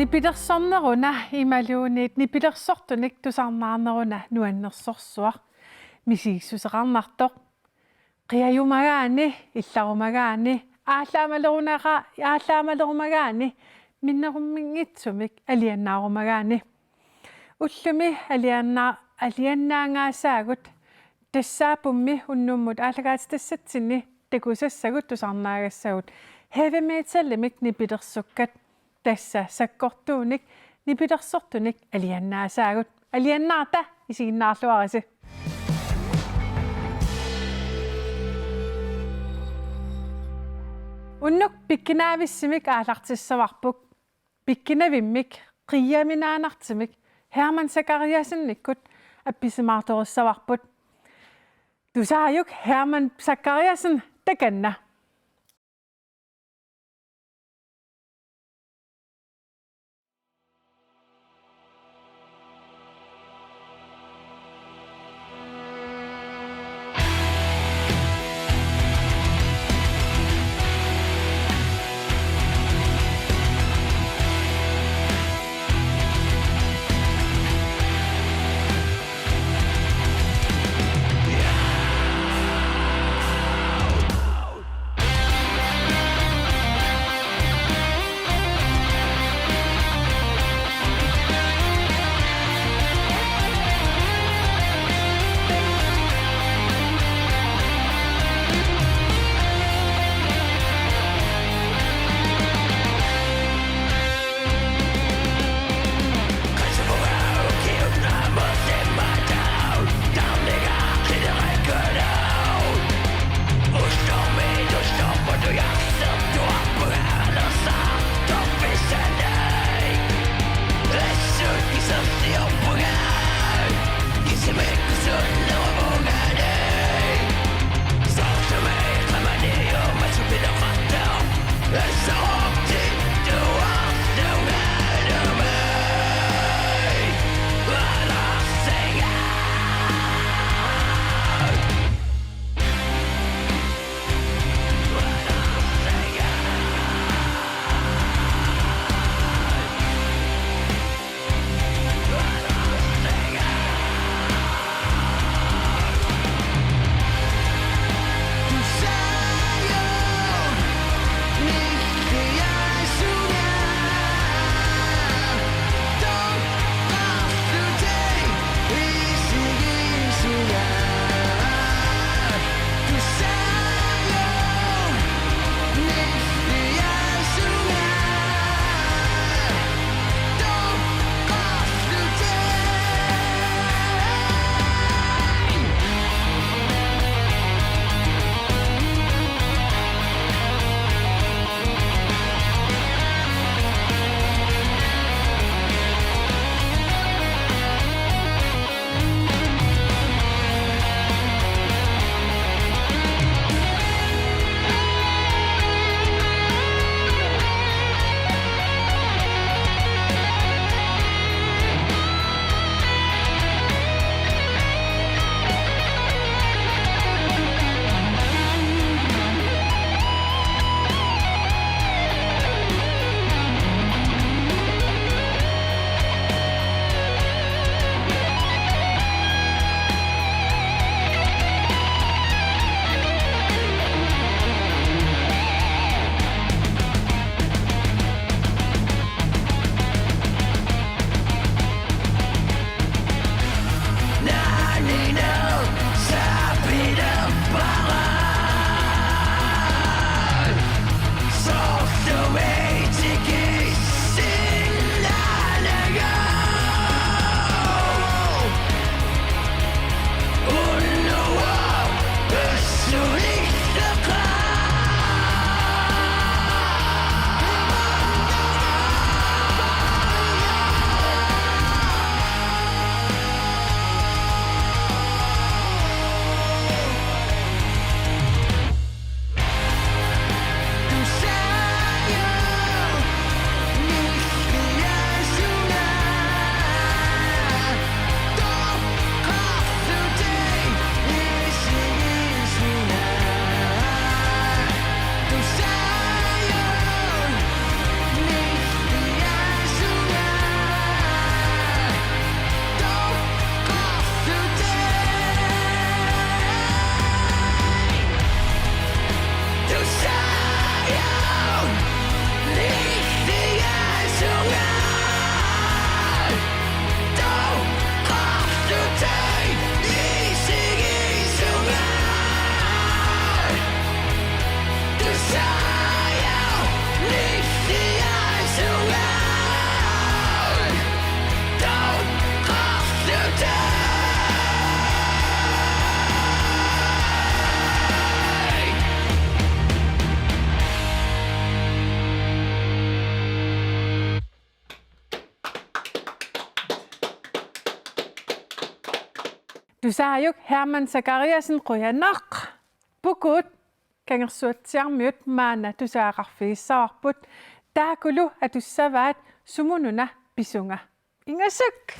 Nipilersukkat imaluunit nipilersortunik tusarnaarneruna nuannersorsuaq misiiksuseqarnartoq qiayumagaani illarumagaani aallaamalerumagaani minnerummingitsumik aliannaarumagaani ullumi aliannaangaasaagut tassaapummi unnummut aallakaatitatsinni takusassagut tusarnaagassagut heavy metallimik nipilersukkat tässä sakkortuunik nipilersortunik aliannaasaagut Aliannaarta isiinnaarluarisi unnuk pikkinaavissimik aallartissavarbuk pikkinavimmik qiiaminaanartimik Herman Zakariasennikkut appisimaartorussavarbut tusaajuk Herman Zakariasen takanna tusarjuk Herman Zachariasen quyanaq pukut kangersuatsiarmiut maana tusaqarfiissavarbut taakulu atussavaat sumununa pisunga ingasuk.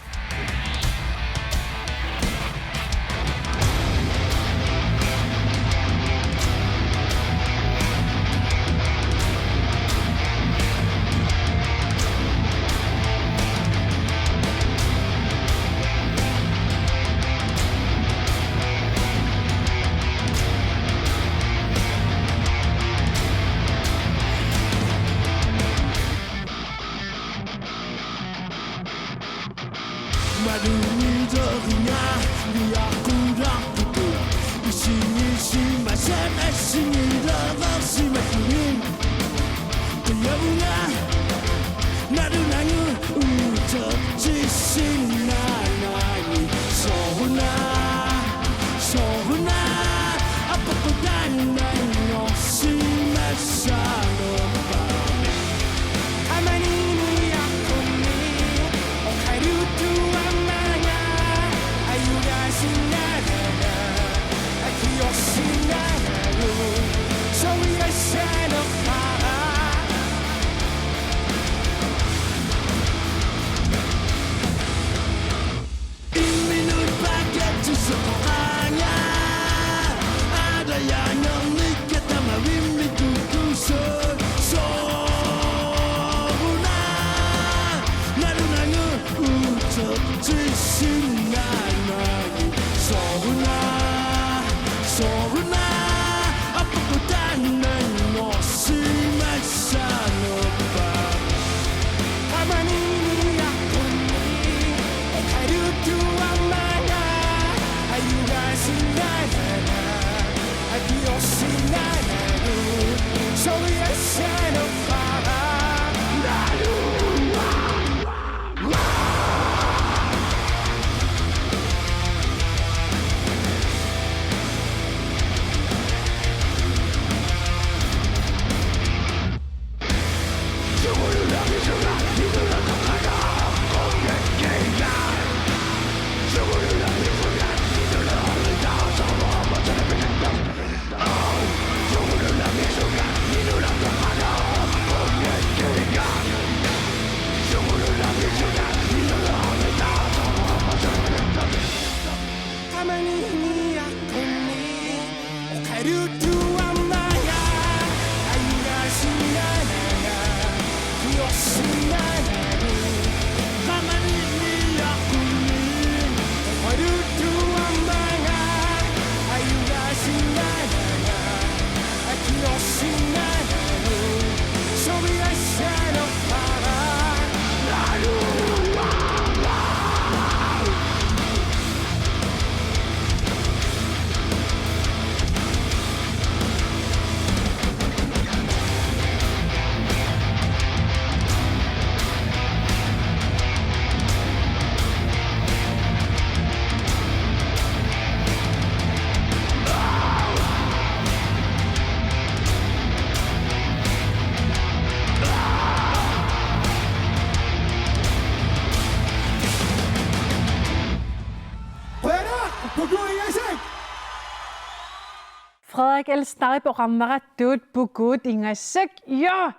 Frederik Elsnari programmaratut pukut ingasuk ja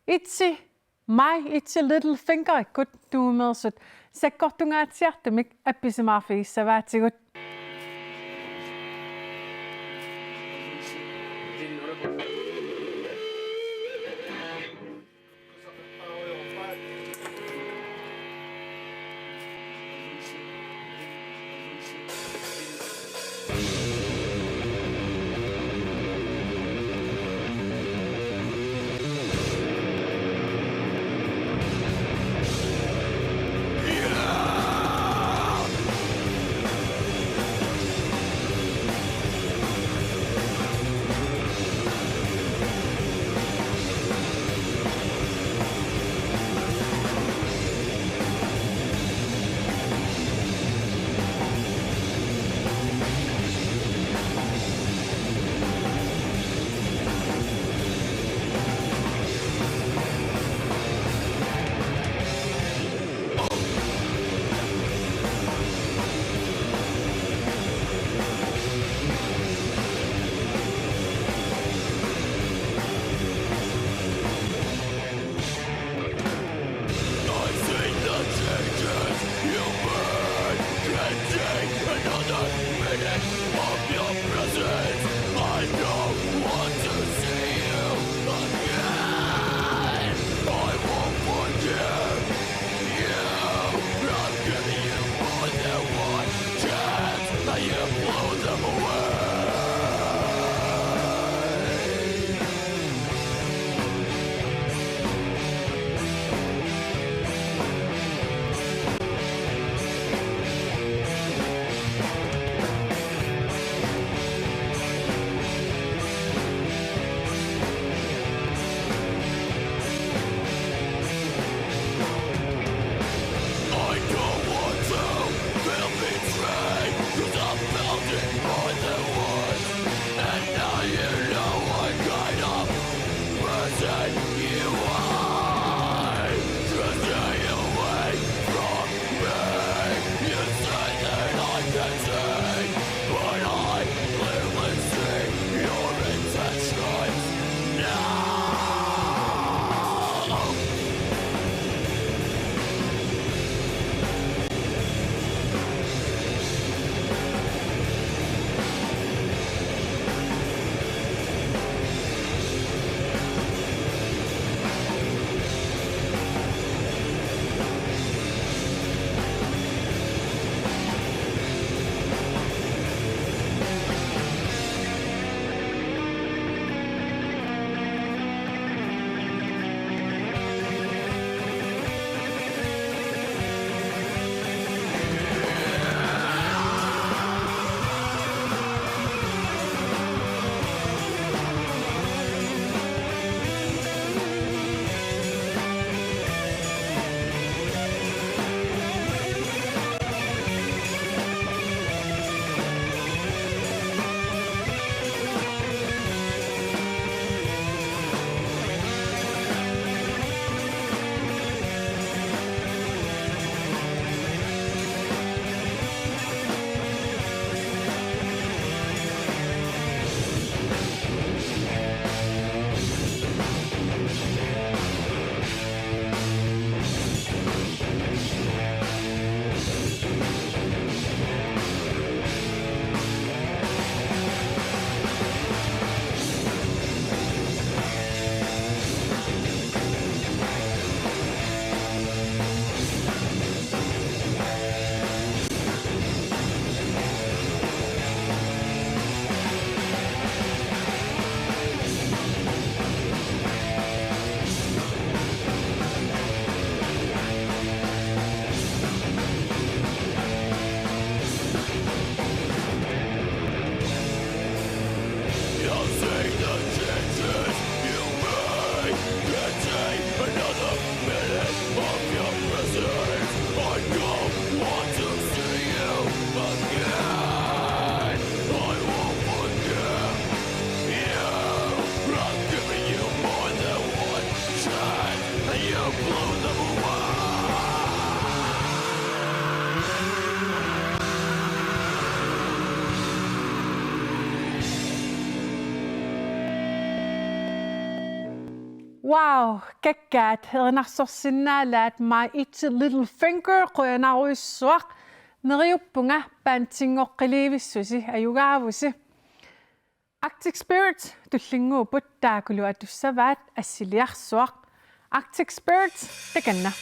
itse little finger ikut tuumersut sekkortungaatiartumik appisimaafiissavaatigut Wow, kekkaat heernarsorsinnaalaat my itse little finger qiimanartut neriuppunga paantingoqqiliivissusi ajugaavusi. Arctic Spirits tullinguuput taakulu atussavaat assiliarsuaq. Arctic Spirits takanna.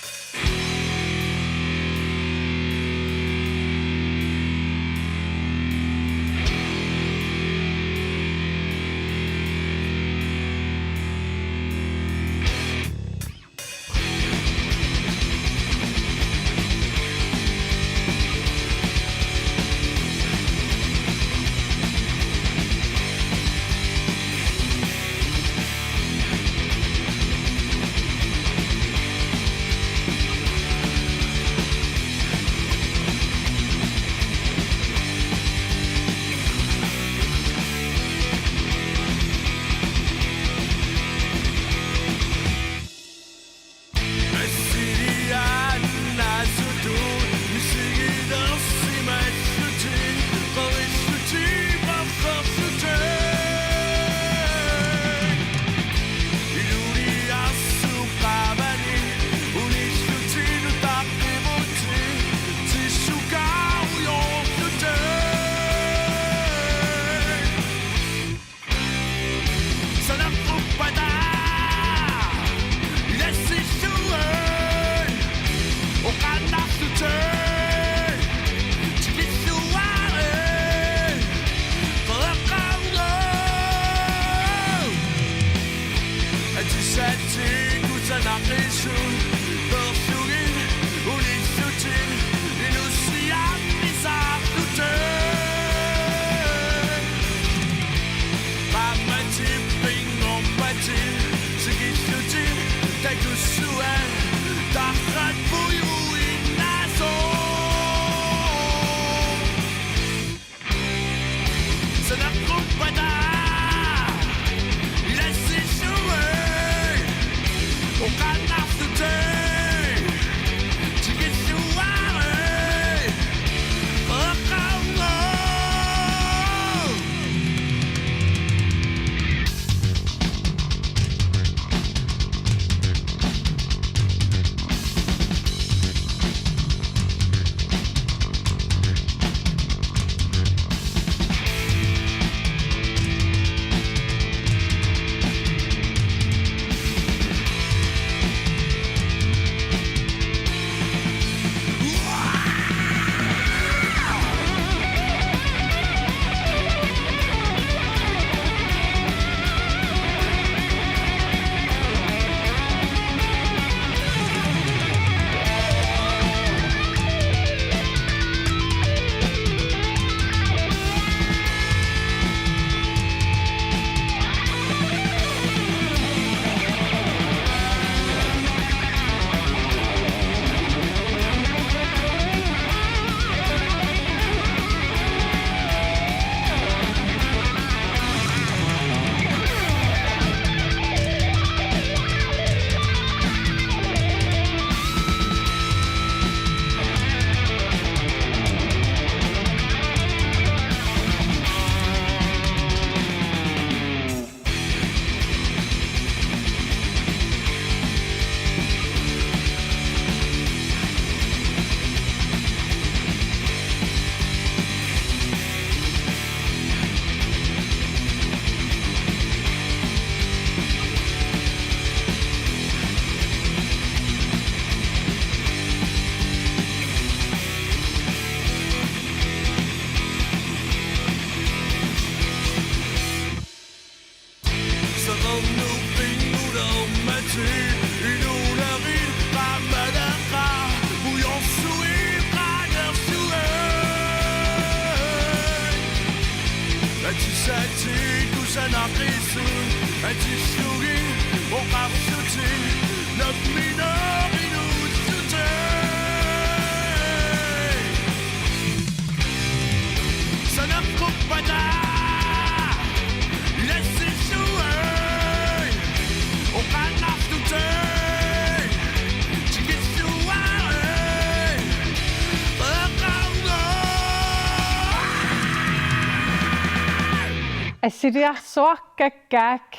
Aliannaarsuaq kakkaak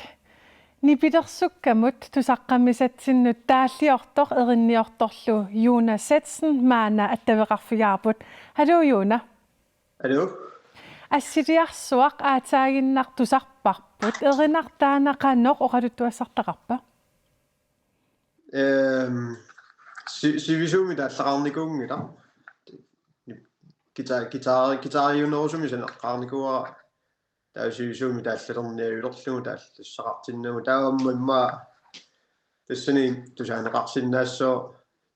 Nipilersukkamut tusaqqamisatsinnu taalliortor erinniortorlu Joona Setsen maana attaveqarfigaarput. Hallo Joona. Hallo. Aliannaarsuaq aataaginnar tusarparput erinartaanaqanoq oqaluttuassartaqarpa. Sivisumi taallaqarnikuungila. Gitaariunersumi saneqqaarnikuara. Sivisumi taallallerniagiulorlugu taallussaqartinnugu taamamma tassani tusarnaneqarsinnaassoo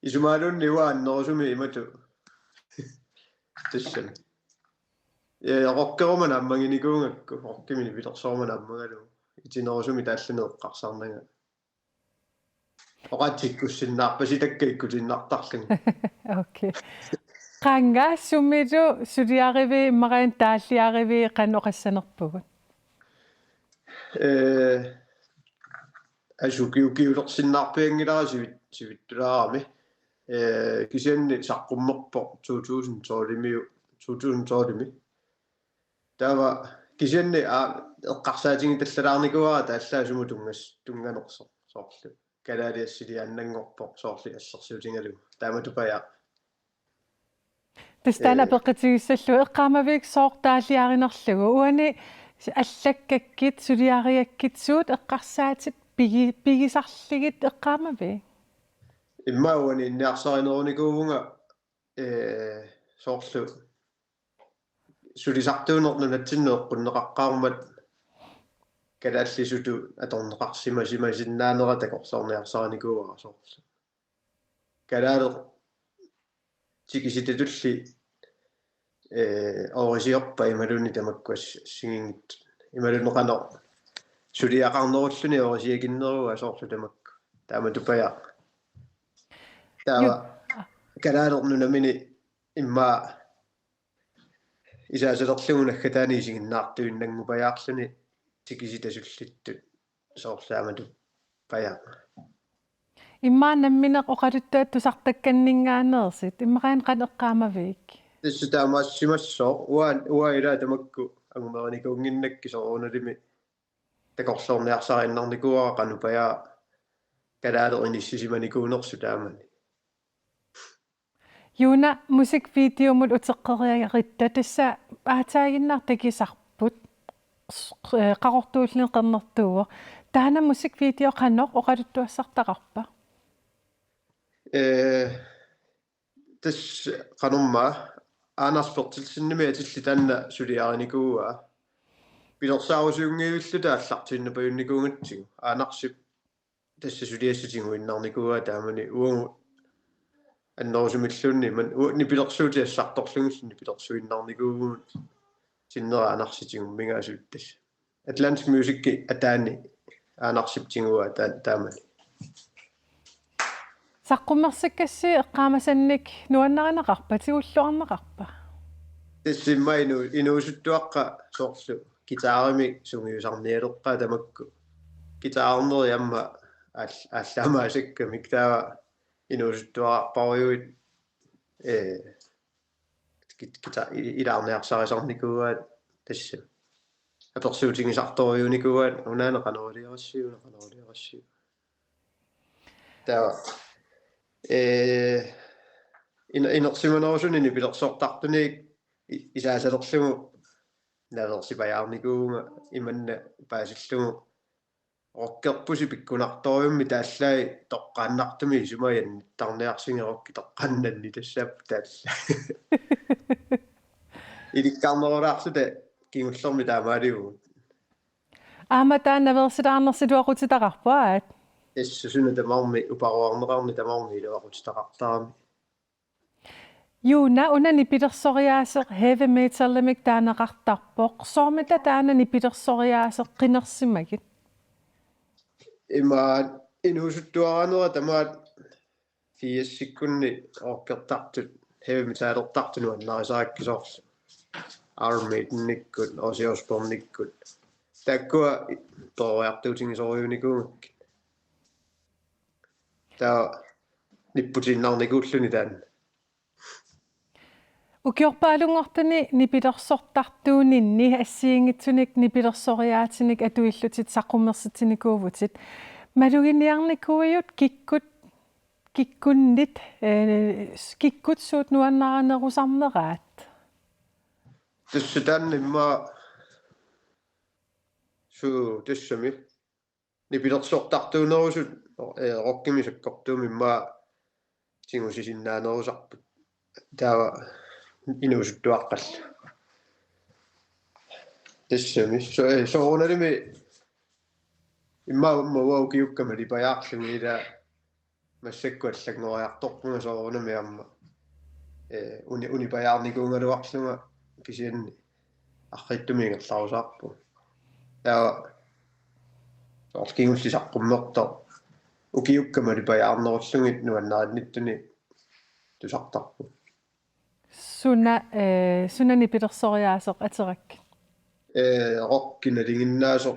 isumaalunni uannersumi imatu tassani rokkerumana ammanginikuungakku rokkimini pilersoormana ammagalu itinersumi taalluneeqqarsarnaga oqatikkussinnaarpasi takkaikkusinnartarluni. Okay. Qanga sumidu suliarivi immaqian taalliarivi qannoqassanerpugut. Asukiukiulersinnaarpiangilara sivittulaarami. Kisianni saqqummerpo 2012 Tava kisianni eqqarsaatingi tallalaarnikuara taallaasumu tunganerso soorlu. Kalaalliassiliannangorpo soorli assersiutingalu. Taamatupaya. Tastana peqatigissallu eqqaamavik soortaalliarinerlugu uani аллаккаккит сулиариаккитсуут эққарсаатит пигисарлигит эққаамави иммауани инниарсаринерунникуувнга соорлу сулисартуунерну натсиннеэққуннеқаққаармат калааллисуту аторнеқарсимасимасиннаанера такорсаарниарсарникуувара соорлу калаале тикиситатулли орисиорпа ималуни тамаккуас сигингит ималунеқано сулиақарнеруллуни орисиакиннеруа соорлу тамакку тааматупая таава калаалернунамини имма исаасалерлугунаггатаани сигиннаартуиннангупаяарлуни тикиситасуллиттут соорлааматупая иммаанамминеқ оқалуттаат тусартакканнингаанерсит иммараан қанеққаамавик таамаассимассоо уаила тамакку агумериникуунгиннакки соруналими такорсоорниарсариннарникуара qanupaya калаалеринissисиманикуунерсу таамани Joona musikvideomut uteqqeriagitta tassa aataaginnar takisarput qaqortuullen qernertuuo taana musikvideo qannoq oqaluttuassartaqarpa tas qanumma aanarsportilsinnimi atilli taanna suliarinikuua pilersaarusuungiullu taallartiinnapajunnikungatigu aanarsiп tassa suliassatigu innarnikuua taamani uungu аннерусумиллуунни ман Nipilersuutiassartorlungussinni pilersuinnarnikuugut sinnera anarsitigum mingaasuuttas Atlantic Music ataani aanarsiптигуа таамани саққуммерсаккасси эққаамасанник нуаннаринеқарпа тигуллуарнеқарпа тассиммаину инуусуттуаққа соорлу гитаарими сунгиусарниалеққа тамакку гитаарнери амма ааллаамаасакка миктаава инуусуттуарпаруйуит гитаа илаарниарсарисарникуаат тасса аперсуутингисарторюуникуаат унаанеқанерулиарассиу таа инерсиманерусунини пилерсоортартуник исаасалерлугу наверсипаярникуунга иманна паасиллугу роккерпуси пиккунарториумми тааллаи тоqqaannartumi сумаян тарниарсингерокки тоqqannанни тассаап таалла иликкарнерулаарсута кингуллерми таамаалигу ааматааннаверсилаарнерсилуақутитақарпаат эссусуна тамарми упаруарнеқарни тамарми илуақутитақартарами Juuna una nipilersoriaaseq heavy metallamik taanaqartarpoq soormita taana nipilersoriaaseq qinersimagit Ima inuusuttuaranera tamaat fiassikkunni orkertartut heavy metalertartunu annarisaakkisorlu Iron Maiden-nikkut Ozzy Osbourne-nikkut takkua toriartuutigisoriunikuungak taa nipputinnarnikuulluni taan ukiorpaalungortani nipilersortartuuninni assiingitsunik nipilersoriaatinik atuillutit saqqumersitinikuuvutit maluginiarnikuuyut kikkunnit kikkutsuut nuannaranerusarneraat tussutaanni imma su tussami nipilersortartuunerusut rokkimisakkortuumi imma tingusisinnaanерусарпут таава инуусуттуаққалла тассами соорналими имма мауукиуккама липаяарлуми ила массаккуаллагнериарторпунга соорнами амма унипаяарникуунгалуарлунга кисианни арриттумингерларусаарпу таава сооркингуллисаққуммертор укиуккама липаяарнеруллугит нуаннаранниттуни тусартарпу suna nipilersoriaaseq aterak rokkinalingиннаасо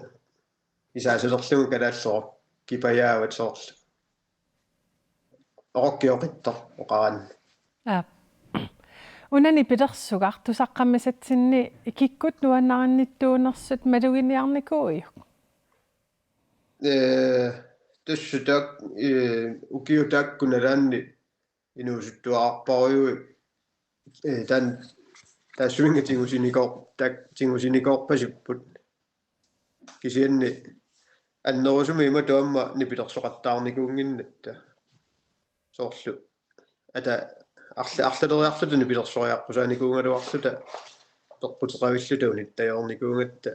исаасулерлугу калааллорок кипаяават соорл роккиоқиттор оқаран una nipilersugar tusaqqammisatsinni kikkut nuannarannittууnersut maluginiarnikuuyuk тассутак укиутааккуналаанни инуусуттуаарпаруйуи тан тингусиникоорпасиппут кисианни аннерусуми има туамма нипилерсоқаттаарникуунгиннатта соорлу ата арлалериарлута нипилерсориарпусааникуунгалуарлута тоққутеқавиллутауни таёрникуунгатта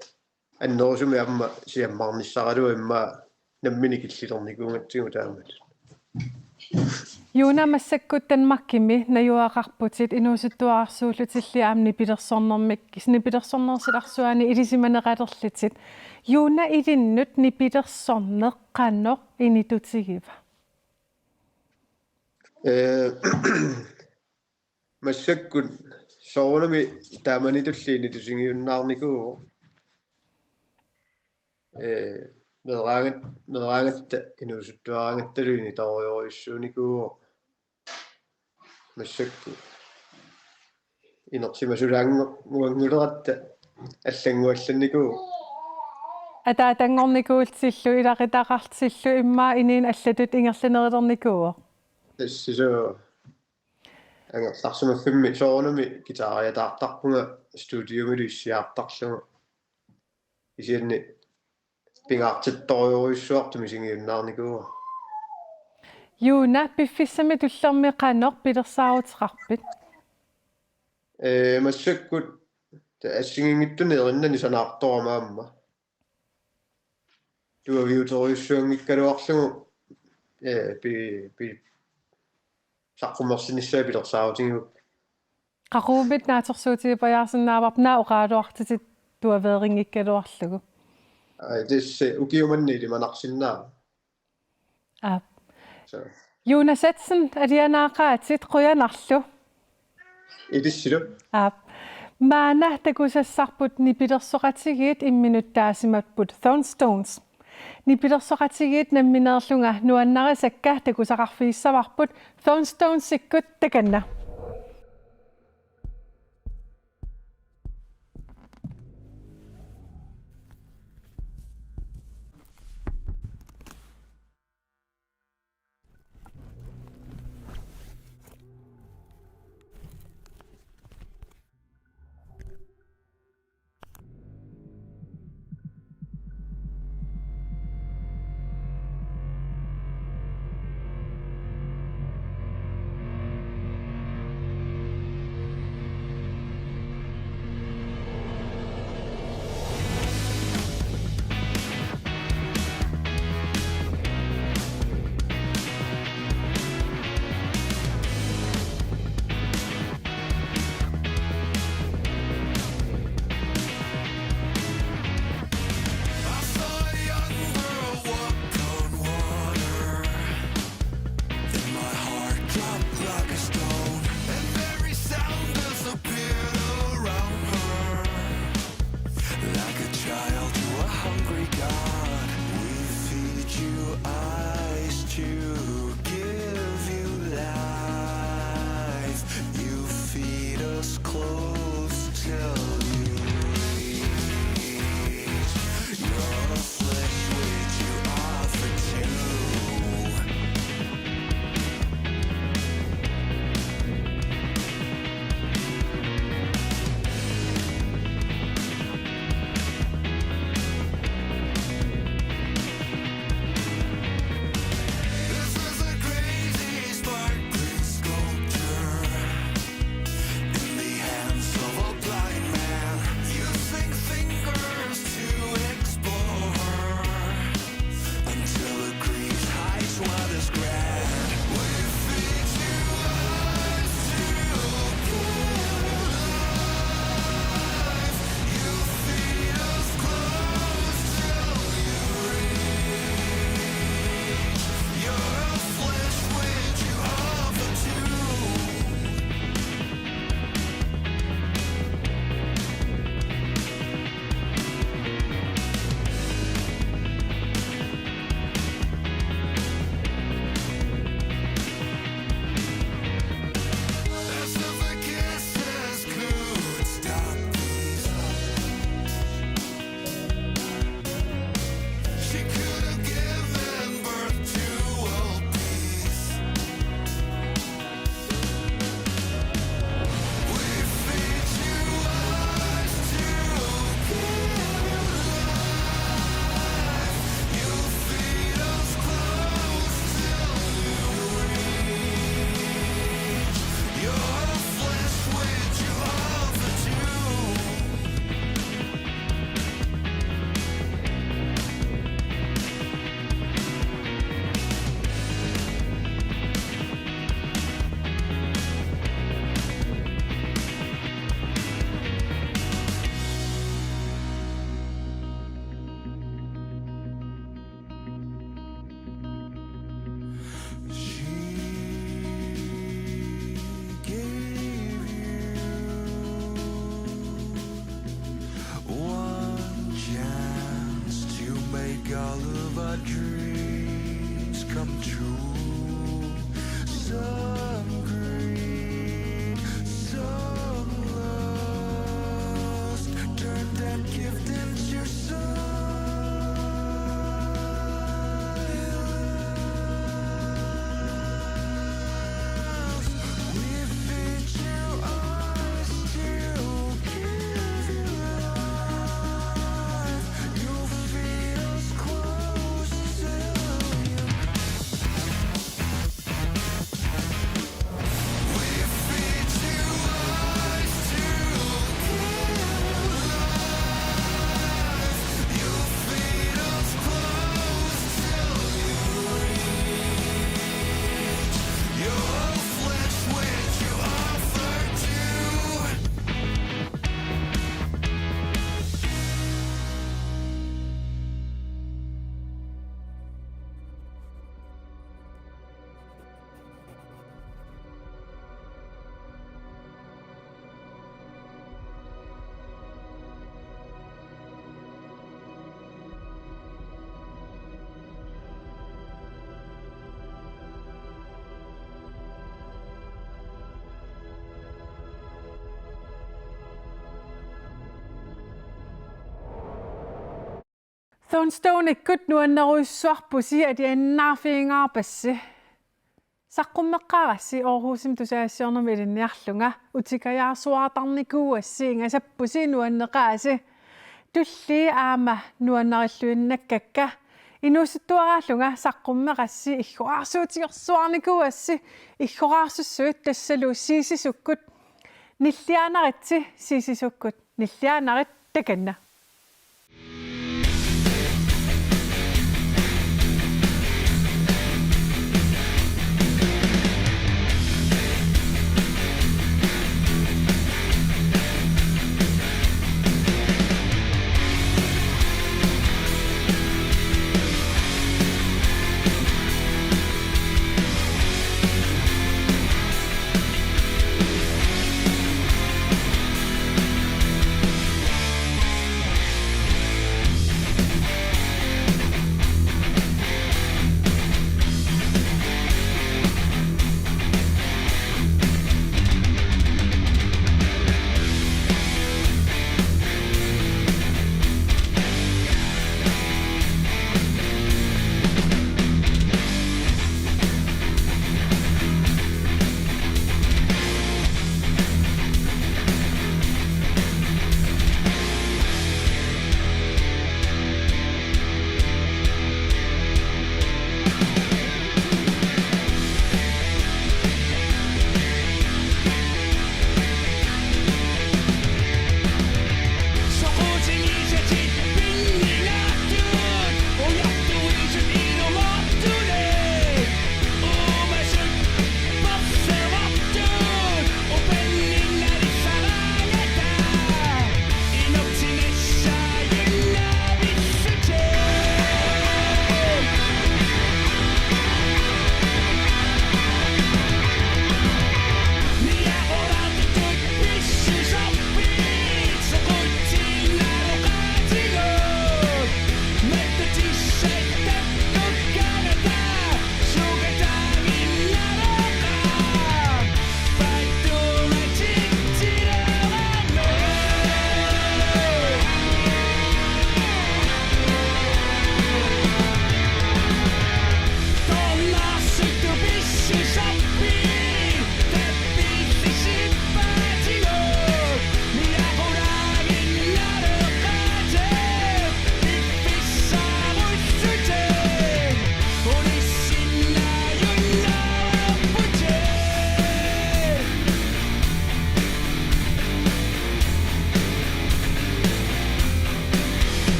аннерусуми амма сиаммаарниссаралуа имма наммини киллилерникуунгатсигу таамат Juuna massakkut tanmarkimi najuaqarputit inuusuttuaarsuullutilli aam nipilersornermik nipilersornersilarsuani ilisimaneqalerlitit Juuna ilinnut nipilersorneqqanoq initutigiva massakkut soornami taamanitulliini tusingiunnaarnikuu mederaangatta inuusuttuarangattaluini torioriussuunikuu massakku inertimasulaanguanguleratta аллангуалланникуу атаатангорникуултиллу илақитақартиллу иммаа иниин аллатут ингерланерилерникуу тассисоо ангерларсумаффимми соорнами гитаариатаартарпунга студиумилу иссиаартарлуга исианни пингаартитториуруйссуартуми сингиуннаарникуа Juuna piffissami tullermi qanoq pilersaaruteqarpit массаккут ассигингиттуни эриннани санаарторамаамма туавиутериуссуангиккалуарлугу пи саққумерсиниссаа пилерсаарутингук qaquubit naatersuutipajaarsinaavap naa oqaaluartitit tuaveeringikkaluarlugu тиссе укиуманнили манарсиннаа Juuna Satsen aliannaaqaatit quyanarlu илиссилу maana takusassarput nipilersoqatigit imminuttaasimatput Thornstones nipilersoqatigit nammineerlunga nuannarisakka takusaqarfiissavarput Thornstones ikkut takanna all of our dreams come true. Some green, some lost. Turn that gift into silence. We feed you eyes to give you life. You feed us close till you. We feed you eyes to give life. You feed us close till you reach your flesh, which you offer to. Thornstone ikkut nuannaruissuarpusi aliannaarfiingaarpassi. Saqqummeqqaarassi Aarhusim tusaasiornermi ilinniarlunga utikajaarsuartarnikuuassi ingasappusi nuanneqaasi. Tulli aama nuannarilluinnakkakka inuusuttuaraallunga saqqummeqassi iggoraarsuutigersuarnikuuassi iggoraarsussuit tassalu siisisukkut nilliaanaritsi siisisukkut nilliaanarit takanna.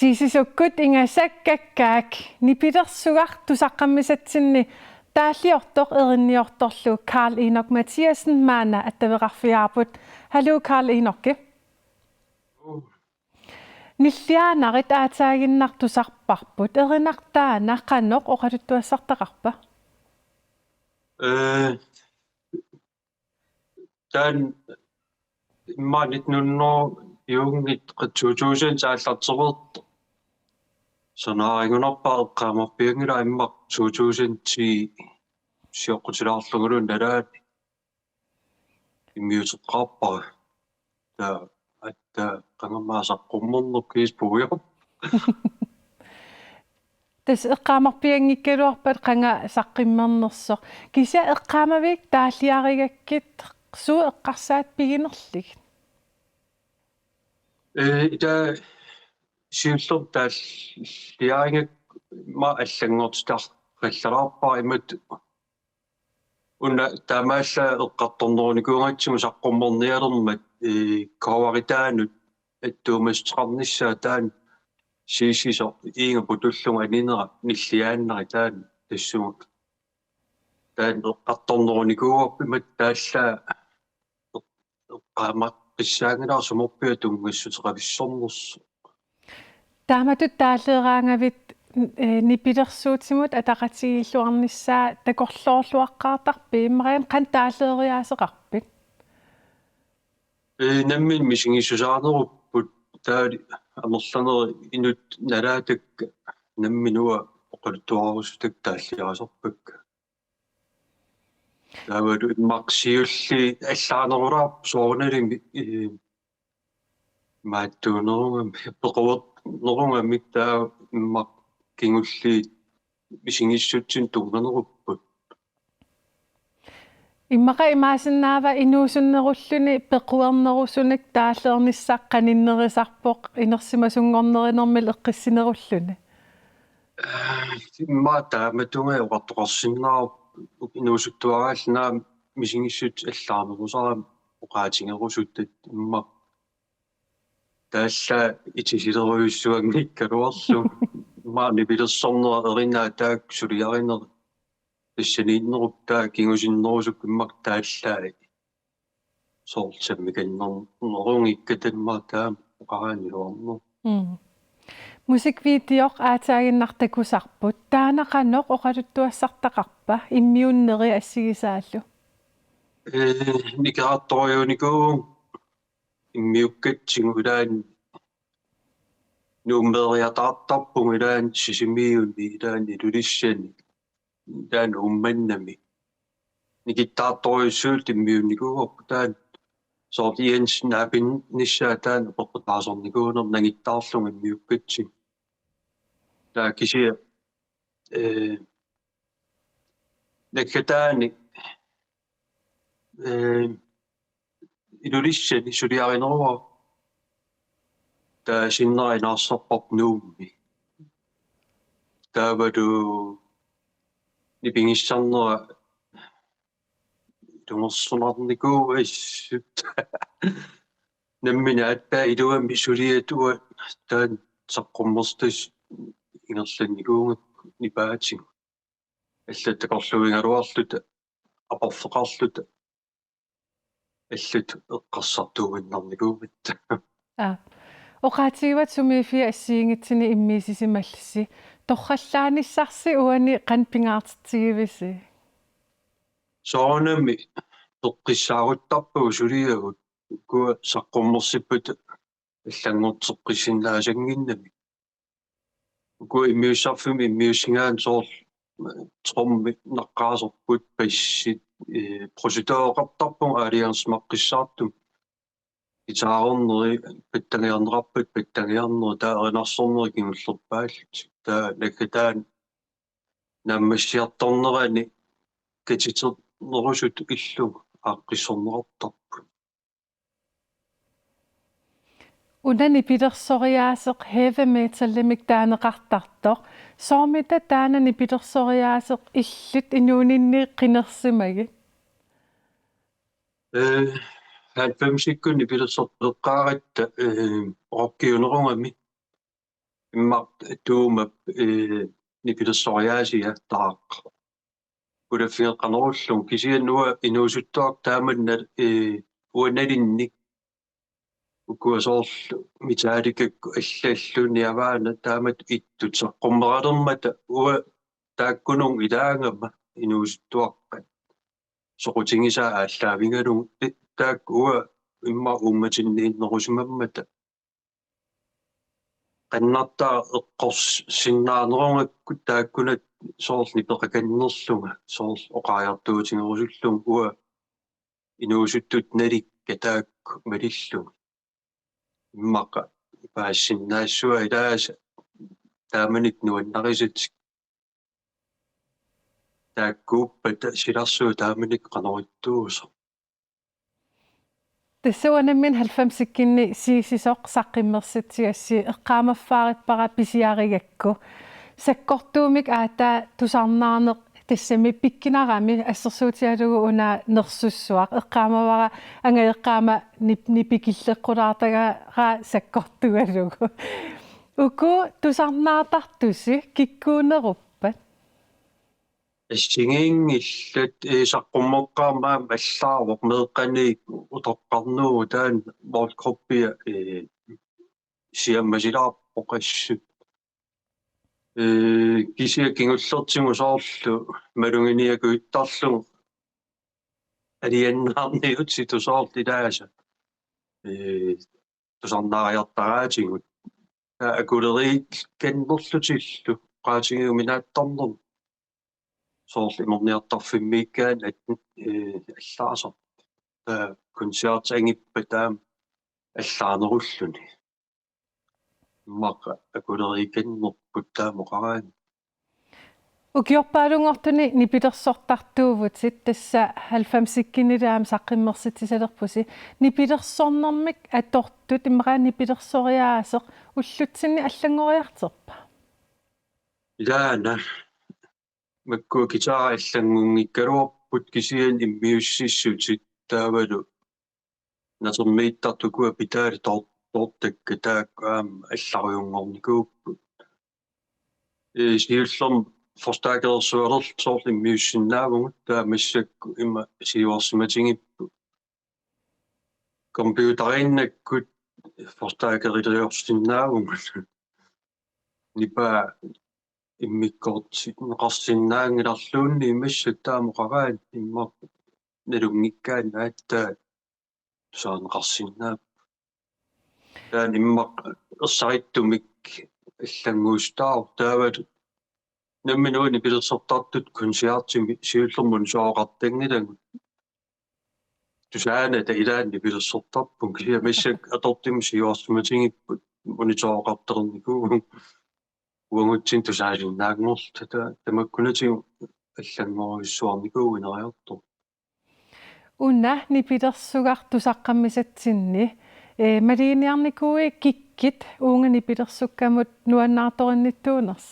Siisisukkut ingasakkakkaak Nipilersukkat tusaqqammisatsinni taalliortoq erinniortorlu Carl Enoch Mathiasen maana attaveqarfiaarput. Hallo Carl Enoch. Nilliaanarit aataaginnartusarparput erinartaana qannoq oqaluttuassartaqarpa. Dan manit nunno jungit 2000 saallarteret sonaaringunerpaa qaamorpiangila immaq 2010 siоққутилаарлугулун налаат иммиутеққарпара та атта qangammaasaqqummernuk kiispuuйоq Tas eqqaamarpiangikkaluarpat qanga saqqimmernersoq kisia eqqaamavik taalliarigakkit suu eqqarsaat piginerlik. ida siullor taalliaringak ma allangortitar qallaraarpaa imat unna taamaalla eqqartornerunikuungatsimu saqqummernialermat kovaritaanut attuumasteqarnissaa taan siisiso iinga putullunga aninera nilliaanneri taan tassumut taan eqqartornerunikuuarpimat taallaa eqqaamaqqissaangilar sumorpia tungassuteravissornersu Taamatut taalleeraangavit Nipilersuutsimut ataqatigilluarnissaa takorloorluaqqaartarpi imarian qan taalleeriaaseqarpit. nammin misingissusaarnerupput taali amerlaneri inut nalaatak namminua oqaluttuarussutak taalliarasorpak taavalu immarsiulli allaanerulaarp soornalimi maattuunerungami pequvert taa immaq kingulli misingissutsin tunganerupput Immaqa imaasinnaava inuusunnerulluni pequernerusunik taalleernissaqqaninnerisarpoq inersimasungornerinermil eqqissinerulluni. imma taamatunga oqartoqarsinnaarup inuusuttuaraallnaa misingissut allaanerusara oqaatingerusuttat imma таалла итисилеруйуссуангиккалуарлу маани пилерсорнера эринаа таак сулиаринер тассанииннеруп таа кингусиннерусук иммак тааллаа соортсаммиканнернерунгиккатамма таа оқараанилуарнер Musikvideoq aataaginnartakusarput taanaqanoq oqaluttuassartaqarpa immiunneri assigisaallu. никаартториуникуу иммиуккатсигулаан нууммериатаартарпуг илаан сисимиуни илаан илулиссани таан умманнами никиттаарториуссуут иммиунникуугорпу таан соортиенс наапин ниссаа таан пеққутаасорникуунер нагиттаарлунг иммиуккатсиг таа кисия наккатаани илулиссани сулиаринерва таа синнеринаарсарпарп нуумми тааваду нипингиссарнера тумерсунарникуу ассут наммина аттаа илуамми сулиатуа таан саққуммерстас ингерланникуунгат нипаатсиг аллаттақорлуингалуарлута апорфеқарлута аллут эққарсартуугиннарникуумат Oqaatigivat sumiifi assiingitsini immiisisimallissi torrallaanisarsi uani qanpingaartitsigivisi. соонами тоққиссаарутарпугу сулиагут куа саққуммерсиппут аллангортеққиссиннаасангиннами куа иммиуссарфими иммиуссингаан соор тромми наққаасерпут пассит прожектооқартарпун алиансмаққиссаартум итаарнери паттангиарнерарпут паттангиарнери таа эринарсорнери кимуллерпааллут таа наккатаан наммассиарторнерани катитернерусут иллу ааqqissornerartarpu Unani pilersoriaaseq heavy metallimik taaneqartartoq soormita taanani pilersoriaaseq illut inuuninni qinersimagi. 90-ikkunni pilersorpeqqaaratta rokkiunerungami immaq tuumap Nipilersukkasia taaq ulafineqqanerullum kisiannua inuusuttuaq taamanna uanalinnik ukkuasoorlu mitaalikakku allalluni avaana taamat ittut saqqummeralernmata taakkunung ilaangama inuusuttuaqqat soqutingisaa ааллаавингалугу таак уа имма умматиннииннерусимаммата qannartaa eqqorsinnaaneruнгакку тааккунат соорни пеқаканнерлунга соор оқаajартуутингерусуллун уа инуусуттут наликка таакку малиллуг иммаqa паассиннаассуа илааса тааманик нуаннарисат тааккууппата силарсуу тааманик qanorittуусо Тассуанаммин 90-кинни сиисисоқ саққиммерситсигасси эққаамаффаариппара писиаригакку саккортуумик аатаа тусарнаарнеқ тассами пиккинарами ассерсуутиалугу уна нерсуссуақ эққаамавара ангаеққаама нипикиллеққулаартагаа саккортугалугу уку тусарнаартартуси киккуунеруппат ассигиингиллат саққуммоққармаа аллаарвоқ меэққаниик утоққарнуу таан волкроппия сиаммасилаарпоқассут кисия кингуллертигу соорлу малунгиниаку иттарлу алианнаарнарут ситусоорл илааса тусарнаариартараатигут акулерит каннерлутиллу qaatigiu minaattarner soorl imorniartarfimmiikkaan аллаасо концертангиппа таам аллаарнеруlluni маqa акулериканнерпут таамоqaraani укиорпаалунгортуни нипилерсортартуувутит тасса 90-ккинилаам саққиммерситсисалерпуси нипилерсорнэрмик атортут иммагаа нипилерсориаасеқ уллутсинни аллангориартерпа илаана макку гитара аллангунгиккалуарпут кисиан иммиуссиссутит таавалу натермииттартукуа питаали тортакка тааккаам аллариунгорникууппут сиуллерм forstærkersuarler soorl immiussinnaavungut taamassakku imma siuarsimatingippu computeriinnakkut forstærkerileriorsinnaavungut nipa immikkortinneqarsinnaangilarluunni imassak taamoqaraat imma nalungikkaan aatta tusarnaneqarsinnaap taan imma ersarittumik аллангуустаар таават намминуини пилерсортартут концертими сиуллермун сооqartangilagут тусаана таилаанни пилерсортарпун кия массак атортим сиуарсиматингиппут монитороqarтерникуу уангутсин тусаалиннаагнерлу тата тамаккунатигу аллангоруиссуарникуу инериарто уна нипилерсугар тусаққаммисатсинни малиниарникуи киккит уунга нипилерсуккамут нуаннаарторинниттуунерс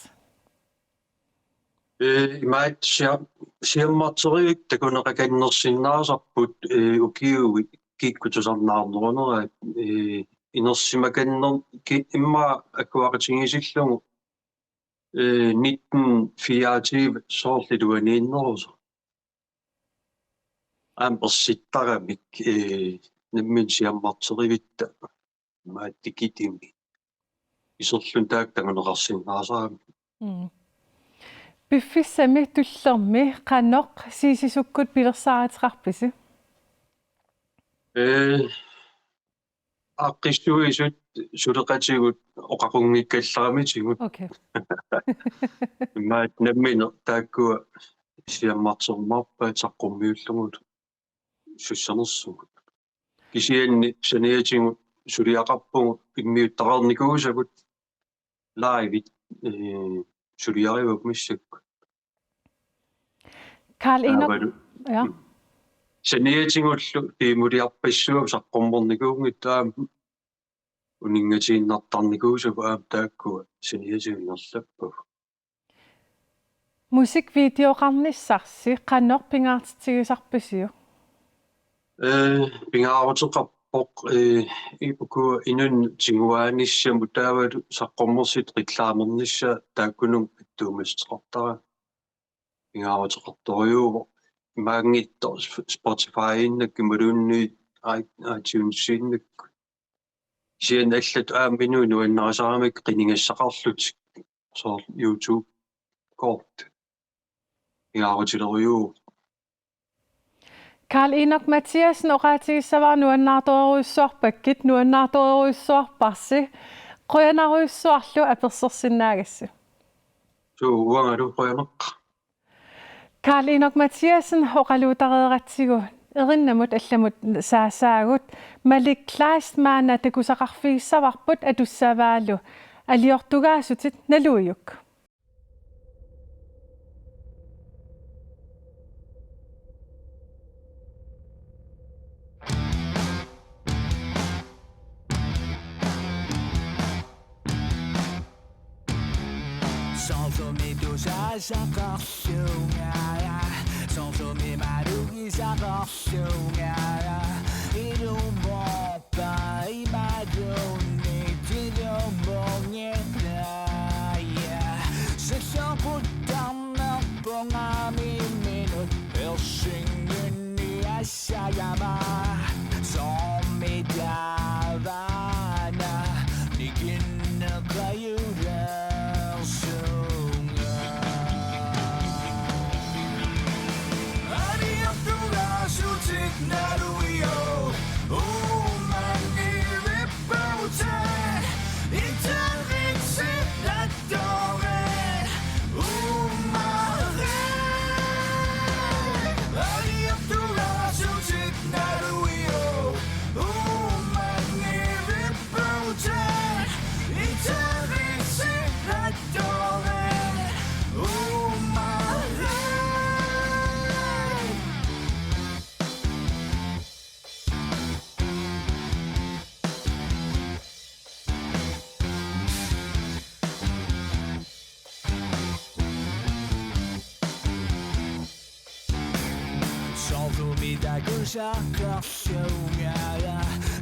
имаат сиаммартериик такунеқаканнерсиннаасарпут укиуи киккутусарнаарнерунера инерсимаканнер имма аккуақатингисиллугу 1924 соорлилуанииннерусо амперситтарамик наммин сиаммартеривитта имаат тикитими исерлун таак тагунеқарсиннаасарами пиффиссами туллерми qanoq siisisukkut pilersaaritqarpisi Aaqqissuisoq suleqatigut oqaqunngikkalleramitigut okay immaat nammina taakkua siammartermarpaat saqqummiullugut sussanersugut kisianni saniatigut suliaqarpugut immiuttaqarnikuusagut laivit suliarivuk missakku Karl Enoch ja saniatingullu tiimuliarpassuum saqqummernikuungit taam uningatiinnartarnikuusagu aam taakkua saniatigunnerlappu musikvideoqarnissarsi qanoq pingaartitigisarpisiu pingaaruteqarp Pok ipuku inun tinguaanissam utaavalu saqqormersit qillaamernissa taakkunum attuumisteqartara ingaavateqartoriuuvo maangitto Spotify-innak kimalunniit iTunes-innak sien allat aaminu nuannarasaramik qiningassaqarlut so YouTube kort ingaavatileriuuvo Kalaallit Mathiasen oqaatigissavar nuannaartoruissuarpakkit nuannaartoruissuarparsi qoyanaruissuarlu apersersinnaagassu. so uangalu qoyameqqa Kalaallit Mathiasen oqaluutareeratsigu erinnamut allamut saasaagut malikklaast maana takusaqarfigissavarput atussavaallu aliortugaasutit naluuyuk. Sonsomi tusarnaarneqarsinnaapput sonsomi marugisaqarsinnaapput ilumorpa imadunni tilumornerup sesaquttarnerpungami minut ersingunni assayama sommitavana nikinneqayulersu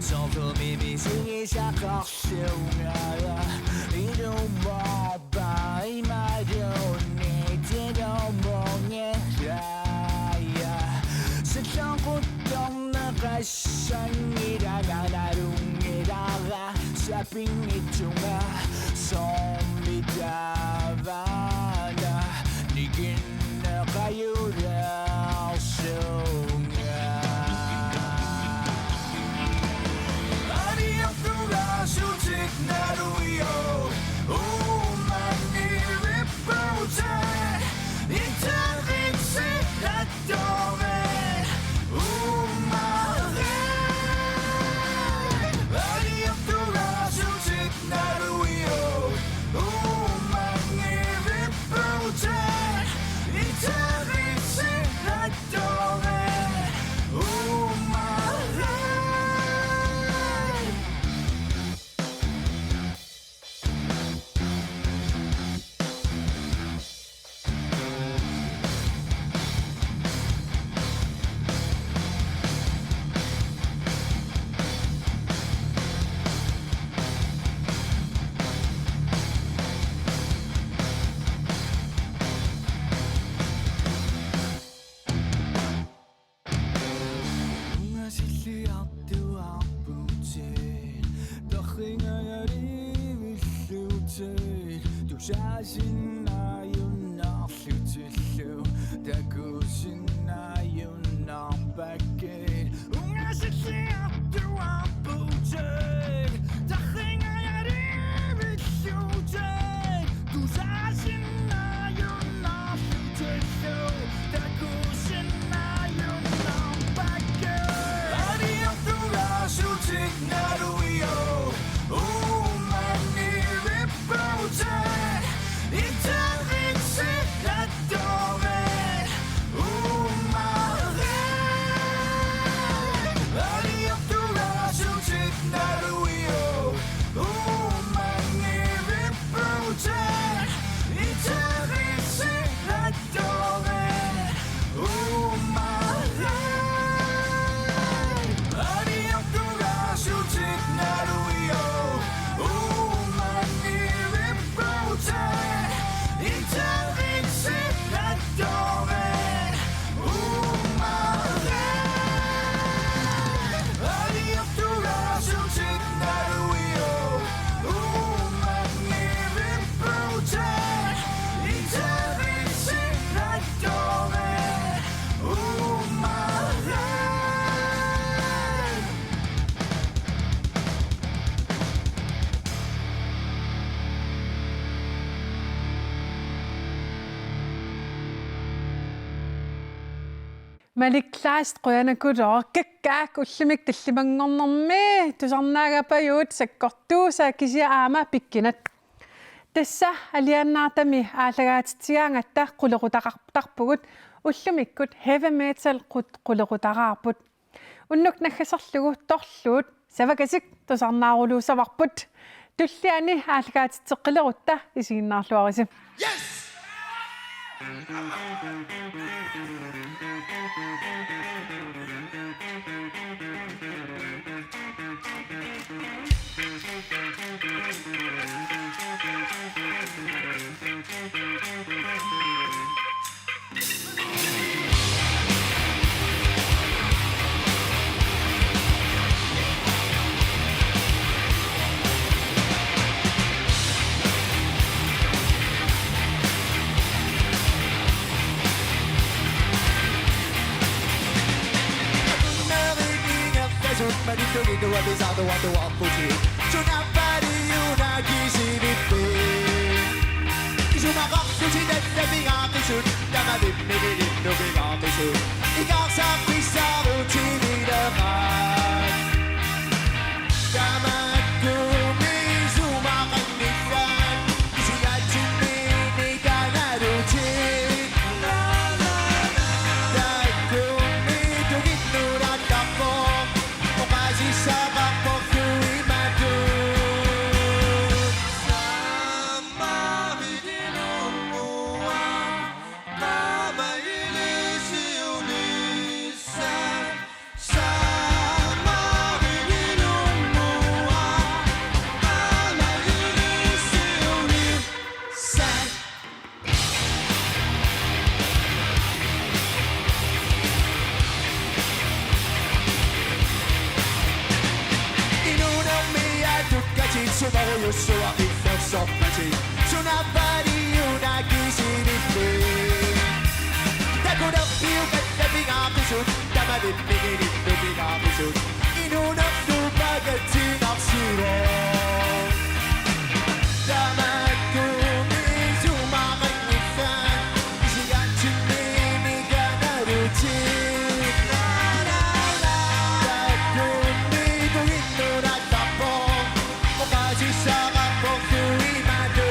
Sonsomi misigisaqarsinnaapput ilumorpa imadunni tilumornerup sesaquttarneqarsangiranarungilара sapingitunga sommitavana nikinneqayulersu Malikklaast qoyanakkuloo kakkaak ullimik tallimanngornermi tusarnaagapayuut sakkortuusa kisia aama pikkinat tassa aliannaartami aallakaatitigaangatta qulequtaqartarpugut ullumikkut heavy metal qulequtaqaarput unnuk naggasarlugu torluut savakasik tusarnaaruluusavarput tulliani aallakaatitteqqilerutta isiinnaarluarisi Manito avvisato quando ho fuggito c'è una una chi su una coppia ci deve pigare su da ma dimmi che non pigare su I casa qui stavo ci vide mai da ma come su ma mi fan si aggiunge nei canali la la la da come tu che non ha capo quasi stava poco in mezzo io so a chi so piacere sono a vari una chi si riflette da cosa più che te pigate su da ma di pigare tu pigate su in una stupa che ti nasciro da ma come su ma mi fan si gacci mi canare la la la da come tu in una tappo quasi stava poco in mezzo